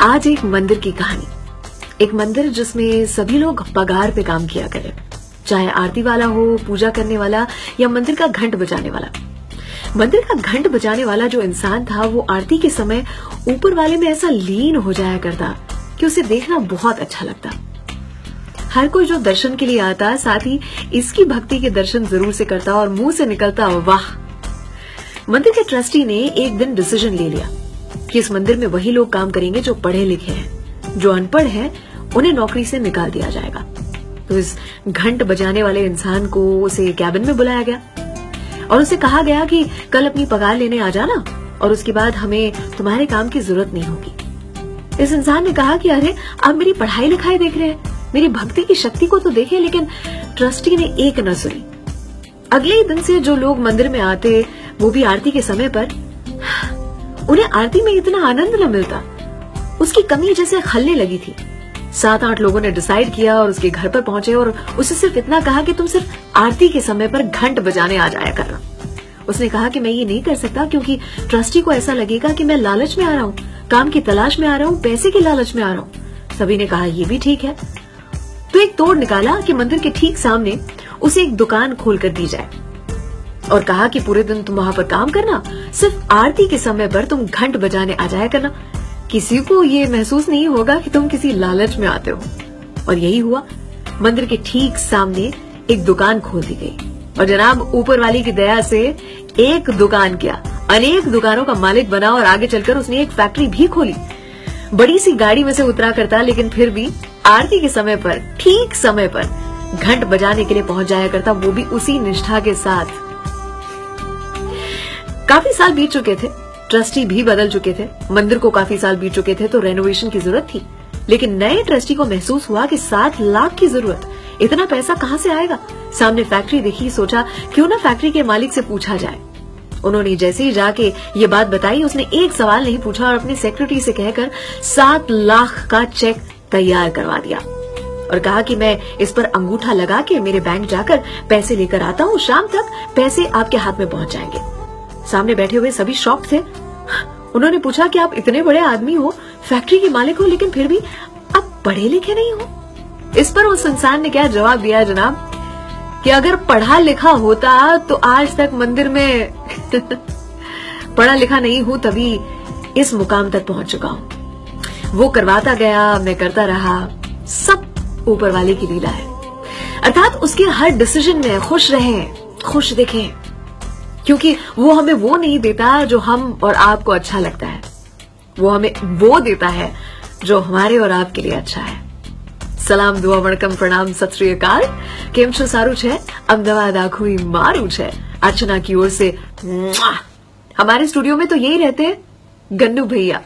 आज एक मंदिर की कहानी। एक मंदिर जिसमें सभी लोग पगार पे काम किया करें, चाहे आरती वाला हो, पूजा करने वाला या मंदिर का घंट बजाने वाला। मंदिर का घंट बजाने वाला जो इंसान था वो आरती के समय ऊपर वाले में ऐसा लीन हो जाया करता कि उसे देखना बहुत अच्छा लगता। हर कोई जो दर्शन के लिए आता साथ ही इसकी भक्ति के दर्शन जरूर से करता और मुंह से निकलता वाह। मंदिर के ट्रस्टी ने एक दिन डिसीजन ले लिया कि इस मंदिर में वही लोग काम करेंगे जो पढ़े लिखे हैं, जो अनपढ़ हैं उन्हें नौकरी से निकाल दिया जाएगा। तो इस घंट बजाने वाले इंसान को उसे कैबिन में बुलाया गया और उसे कहा गया कि कल अपनी पगार लेने आ जाना और उसके बाद हमें तुम्हारे काम की जरूरत नहीं होगी। इस इंसान ने कहा कि अरे आप मेरी पढ़ाई लिखाई देख रहे हैं, मेरी भक्ति की शक्ति को तो देखें। लेकिन ट्रस्टी ने एक न सुनी। अगले दिन से जो लोग मंदिर में आते वो भी आरती के समय पर, उन्हें आरती में इतना आनंद न मिलता। उसकी कमी जैसे खलने लगी थी। 7-8 लोगों ने डिसाइड किया और उसके घर पर पहुंचे और उसे सिर्फ इतना कहा कि तुम सिर्फ आरती के समय पर घंट बजाने आ जाया करना। उसने कहा कि मैं ये नहीं कर सकता क्योंकि ट्रस्टी को ऐसा लगेगा कि मैं लालच में आ रहा हूँ, काम की तलाश में आ रहा हूँ, पैसे की लालच में आ रहा हूँ। सभी ने कहा ये भी ठीक है। तो एक तोड़ निकाला कि मंदिर के ठीक सामने उसे एक दुकान खोल कर दी जाए और कहा कि पूरे दिन तुम वहां पर काम करना, सिर्फ आरती के समय पर तुम घंट बजाने आ जाया करना। किसी को ये महसूस नहीं होगा कि तुम किसी लालच में आते हो। और यही हुआ। मंदिर के ठीक सामने एक दुकान खोल दी गई और जनाब ऊपर वाली की दया से एक दुकान क्या अनेक दुकानों का मालिक बना और आगे चलकर उसने एक फैक्ट्री भी खोली। बड़ी सी गाड़ी में से उतरा करता लेकिन फिर भी आरती के समय पर ठीक समय पर घंट बजाने के लिए पहुंच जाया करता, वो भी उसी निष्ठा के साथ। काफी साल बीत चुके थे, ट्रस्टी भी बदल चुके थे, मंदिर को काफी साल बीत चुके थे तो रेनोवेशन की जरूरत थी। लेकिन नए ट्रस्टी को महसूस हुआ कि 7 लाख की जरूरत, इतना पैसा कहां से आएगा। सामने फैक्ट्री देखी, सोचा क्यों ना फैक्ट्री के मालिक से पूछा जाए। उन्होंने जैसे ही जाके ये बात बताई, उसने एक सवाल नहीं पूछा और अपनी सेक्रेटरी से कहकर 7 लाख का चेक तैयार करवा दिया और कहा कि मैं इस पर अंगूठा लगा के मेरे बैंक जाकर पैसे लेकर आता हूँ, शाम तक पैसे आपके हाथ में पहुंच जाएंगे। सामने बैठे हुए सभी शॉक थे। उन्होंने पूछा कि आप इतने बड़े आदमी हो, फैक्ट्री के मालिक हो, लेकिन फिर भी आप पढ़े लिखे नहीं हो। इस पर उस इंसान ने क्या जवाब दिया जनाब कि अगर पढ़ा लिखा होता तो आज तक मंदिर में पढ़ा लिखा नहीं हूं तभी इस मुकाम तक पहुंच चुका हूं। वो करवाता गया, मैं करता रहा, सब ऊपर वाले की लीला है। अर्थात उसके हर डिसीजन में खुश रहें, खुश दिखें, क्योंकि वो हमें वो नहीं देता जो हम और आपको अच्छा लगता है, वो हमें वो देता है जो हमारे और आपके लिए अच्छा है। सलाम, दुआ, वणकम, प्रणाम, सत श्री अकाल। केम छो, सारू छे? अमदावाद आखुई मारू छे। अर्चना की ओर से। हमारे स्टूडियो में तो यही रहते हैं गन्नू भैया।